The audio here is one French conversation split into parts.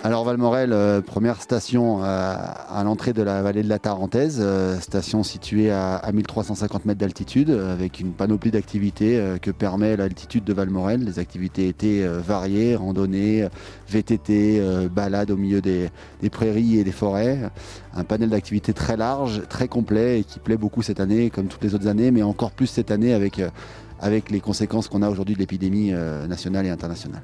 Alors Valmorel, première station à l'entrée de la vallée de la Tarentaise, station située à 1350 mètres d'altitude, avec une panoplie d'activités que permet l'altitude de Valmorel. Les activités étaient variées, randonnées, VTT, balades au milieu des prairies et des forêts. Un panel d'activités très large, très complet et qui plaît beaucoup cette année, comme toutes les autres années, mais encore plus cette année avec les conséquences qu'on a aujourd'hui de l'épidémie nationale et internationale.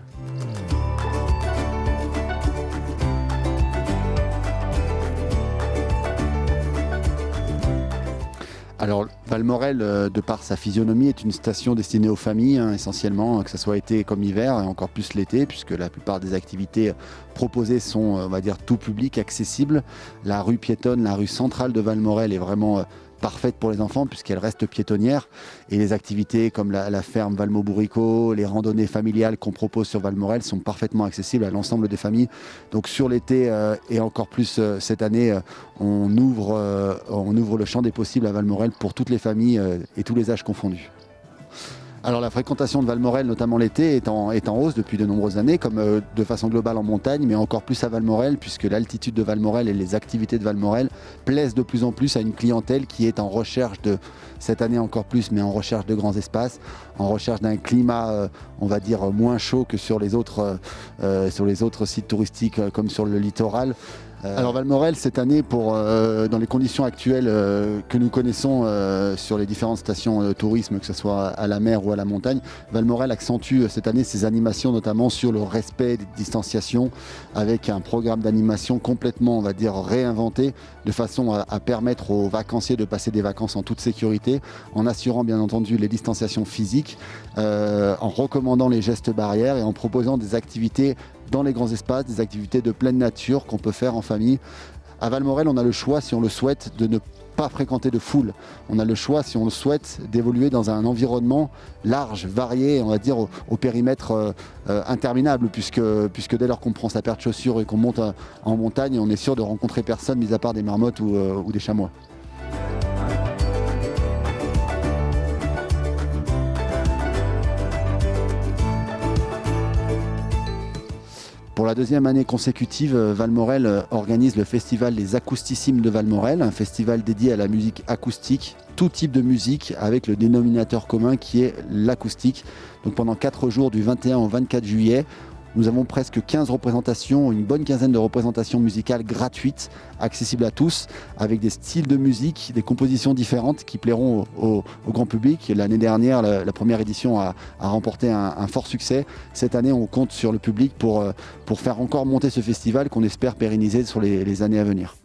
Alors Valmorel, de par sa physionomie, est une station destinée aux familles, essentiellement, que ce soit été comme hiver, et encore plus l'été, puisque la plupart des activités proposées sont, on va dire, tout public, accessibles. La rue piétonne, la rue centrale de Valmorel est vraiment parfaite pour les enfants puisqu'elle reste piétonnière, et les activités comme la ferme Valmau-Bourricot, les randonnées familiales qu'on propose sur Valmorel sont parfaitement accessibles à l'ensemble des familles. Donc sur l'été et encore plus cette année, on ouvre le champ des possibles à Valmorel pour toutes les familles et tous les âges confondus. Alors la fréquentation de Valmorel, notamment l'été, est en hausse depuis de nombreuses années, comme de façon globale en montagne, mais encore plus à Valmorel, puisque l'altitude de Valmorel et les activités de Valmorel plaisent de plus en plus à une clientèle qui est en recherche cette année encore plus, mais en recherche de grands espaces, en recherche d'un climat, on va dire, moins chaud que sur les autres sites touristiques comme sur le littoral. Alors Valmorel, cette année, dans les conditions actuelles que nous connaissons sur les différentes stations de tourisme, que ce soit à la mer ou à la montagne, Valmorel accentue cette année ses animations, notamment sur le respect des distanciations, avec un programme d'animation complètement, on va dire, réinventé, de façon à permettre aux vacanciers de passer des vacances en toute sécurité, en assurant bien entendu les distanciations physiques, en recommandant les gestes barrières et en proposant des activités dans les grands espaces, des activités de pleine nature qu'on peut faire en famille. À Valmorel, on a le choix, si on le souhaite, de ne pas fréquenter de foule. On a le choix, si on le souhaite, d'évoluer dans un environnement large, varié, on va dire au périmètre interminable, puisque dès lors qu'on prend sa paire de chaussures et qu'on monte en montagne, on est sûr de rencontrer personne, mis à part des marmottes ou des chamois. Pour la deuxième année consécutive, Valmorel organise le festival des Acoustissimes de Valmorel, un festival dédié à la musique acoustique, tout type de musique, avec le dénominateur commun qui est l'acoustique. Donc pendant 4 jours, du 21 au 24 juillet, nous avons presque 15 représentations, une bonne quinzaine de représentations musicales gratuites, accessibles à tous, avec des styles de musique, des compositions différentes qui plairont au grand public. L'année dernière, la première édition a remporté un fort succès. Cette année, on compte sur le public pour faire encore monter ce festival qu'on espère pérenniser sur les années à venir.